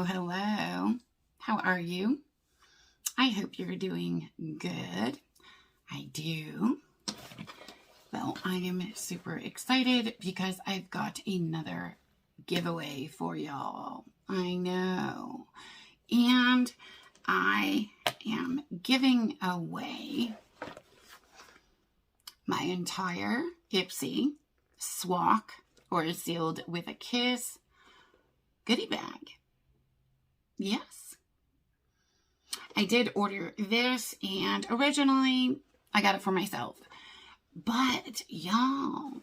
Hello. How are you? I hope you're doing good. I do. Well, I am super excited because I've got another giveaway for y'all. I know. And I am giving away my entire IPSY S.W.A.K, or Sealed with a Kiss, goodie bag. Yes. I did order this, and originally I got it for myself. But y'all,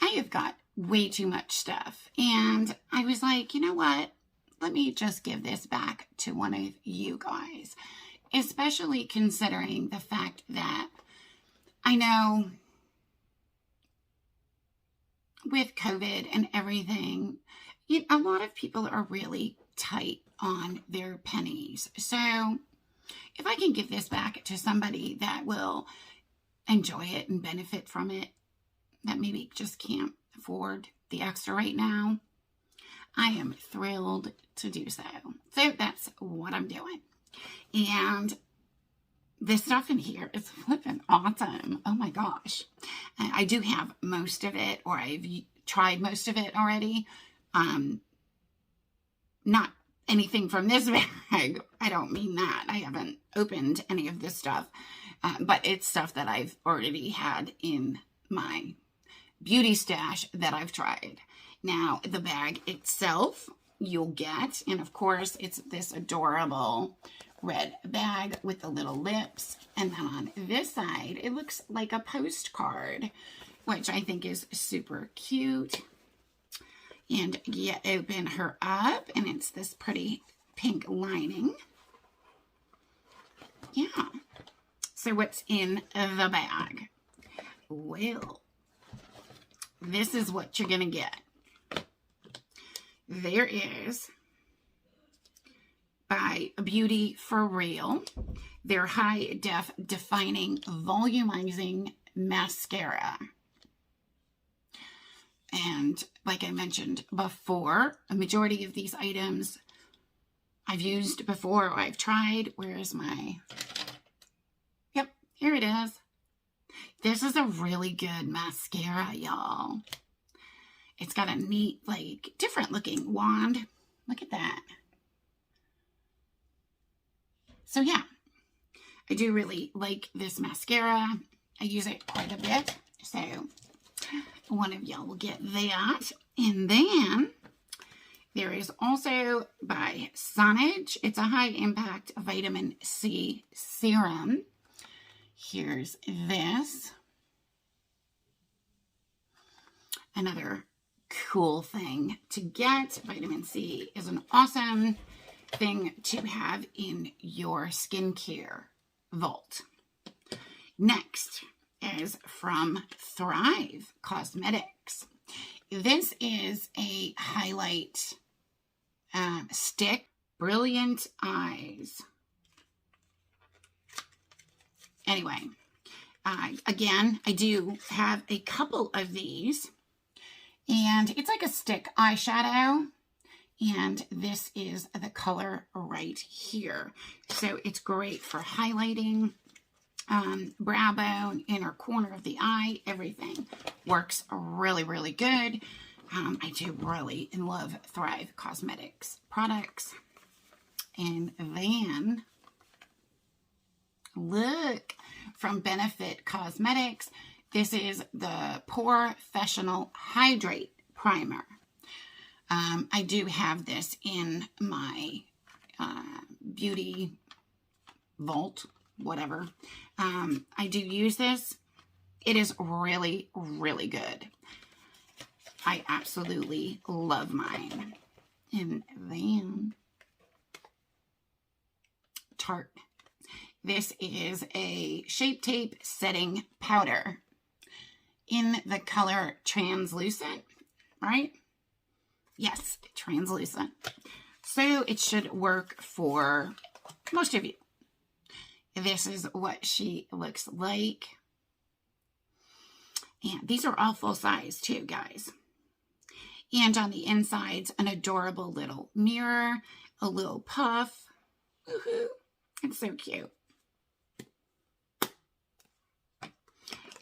I have got way too much stuff. And I was like, you know what? Let me just give this back to one of you guys. Especially considering the fact that I know with COVID and everything, a lot of people are really tight on their pennies. So if I can give this back to somebody that will enjoy it and benefit from it, that maybe just can't afford the extra right now, I am thrilled to do so. So that's what I'm doing. And this stuff in here is flipping awesome. Oh my gosh. I do have most of it, or I've tried most of it already. Not anything from this bag. I don't mean that. I haven't opened any of this stuff. But it's stuff that I've already had in my beauty stash that I've tried. Now, the bag itself you'll get, and of course, it's this adorable red bag with the little lips. And then on this side, it looks like a postcard, which I think is super cute. And you open her up, and it's this pretty pink lining. Yeah. So what's in the bag? Well, this is what you're going to get. There is, by Beauty for Real, their high def defining volumizing mascara. And like I mentioned before, a majority of these items I've used before, or I've tried. Where's my, yep, here it is. This is a really good mascara, y'all. It's got a neat, like, different looking wand. Look at that. So yeah, I do really like this mascara. I use it quite a bit. So one of y'all will get that. And then there is also by Sonage. It's a high impact vitamin C serum. Here's this. Another cool thing to get. Vitamin C is an awesome thing to have in your skincare vault. Next is from Thrive Cosmetics. This is a highlight stick. Brilliant Eyes. Anyway, again, I do have a couple of these. And it's like a stick eyeshadow. And this is the color right here. So it's great for highlighting, brow bone, inner corner of the eye, everything. Works really, really good. I do really love Thrive Cosmetics products. And then, look, from Benefit Cosmetics, this is the Professional Hydrate Primer. I do have this in my beauty vault, whatever. I do use this. It is really, really good. I absolutely love mine. And then Tarte. This is a Shape Tape Setting Powder in the color Translucent, right? Yes, translucent. So it should work for most of you. This is what she looks like. And these are all full size too, guys. And on the insides, an adorable little mirror, a little puff. Woohoo! It's so cute.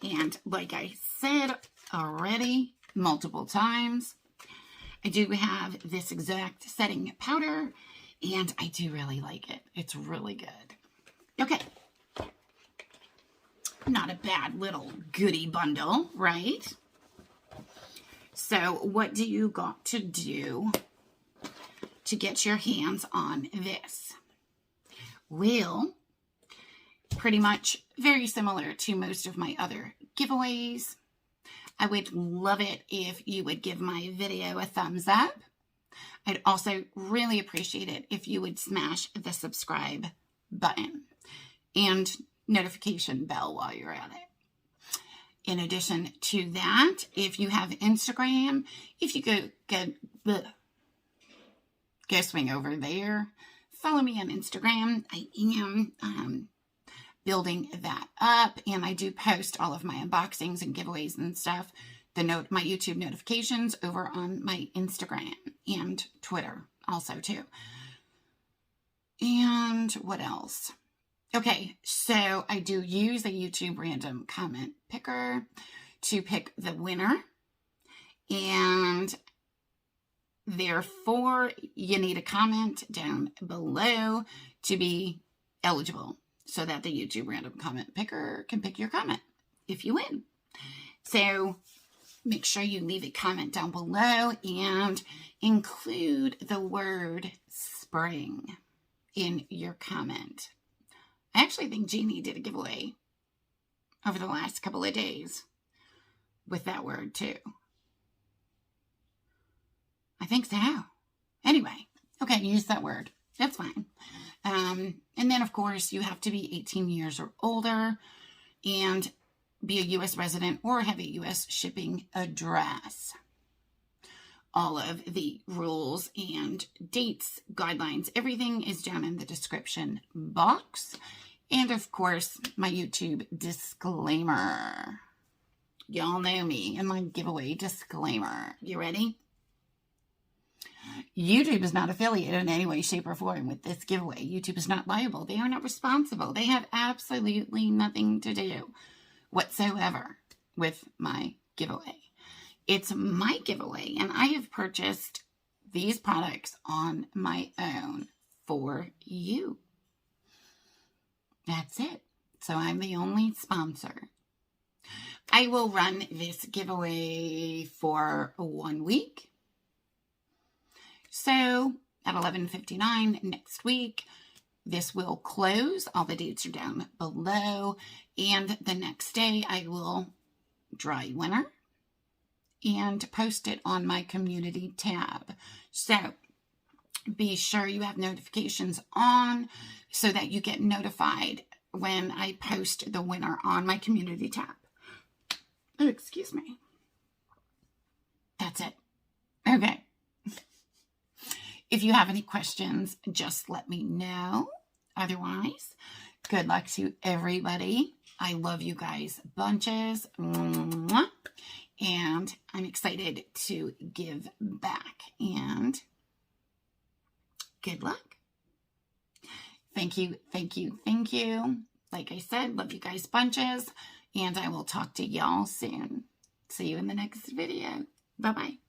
And like I said already multiple times, I do have this exact setting powder, and I do really like it. It's really good. Okay. Not a bad little goodie bundle, right? So what do you got to do to get your hands on this? Well, pretty much very similar to most of my other giveaways. I would love it if you would give my video a thumbs up. I'd also really appreciate it if you would smash the subscribe button and notification bell while you're at it. In addition to that, if you have Instagram, if you go swing over there, follow me on Instagram. I am building that up, and I do post all of my unboxings and giveaways and stuff, my YouTube notifications over on my Instagram and Twitter also too. And what else? Okay, so I do use a YouTube random comment picker to pick the winner, and therefore you need a comment down below to be eligible so that the YouTube random comment picker can pick your comment if you win. So make sure you leave a comment down below and include the word spring in your comment. I actually think Jeannie did a giveaway over the last couple of days with that word too. I think so. Anyway, okay, use that word. That's fine. And then, of course, you have to be 18 years or older and be a U.S. resident or have a U.S. shipping address. All of the rules and dates, guidelines, everything is down in the description box. And, of course, my YouTube disclaimer. Y'all know me and my giveaway disclaimer. You ready? YouTube is not affiliated in any way, shape, or form with this giveaway. YouTube is not liable. They are not responsible. They have absolutely nothing to do whatsoever with my giveaway. It's my giveaway, and I have purchased these products on my own for you. That's it. So I'm the only sponsor. I will run this giveaway for 1 week. So at 11:59 next week, this will close. All the dates are down below. And the next day, I will draw a winner and post it on my community tab. So be sure you have notifications on so that you get notified when I post the winner on my community tab. Oh, excuse me. That's it. Okay. If you have any questions, just let me know. Otherwise, good luck to everybody. I love you guys bunches. Mwah. And I'm excited to give back. And good luck. Thank you, thank you, thank you. Like I said, love you guys bunches. And I will talk to y'all soon. See you in the next video. Bye-bye.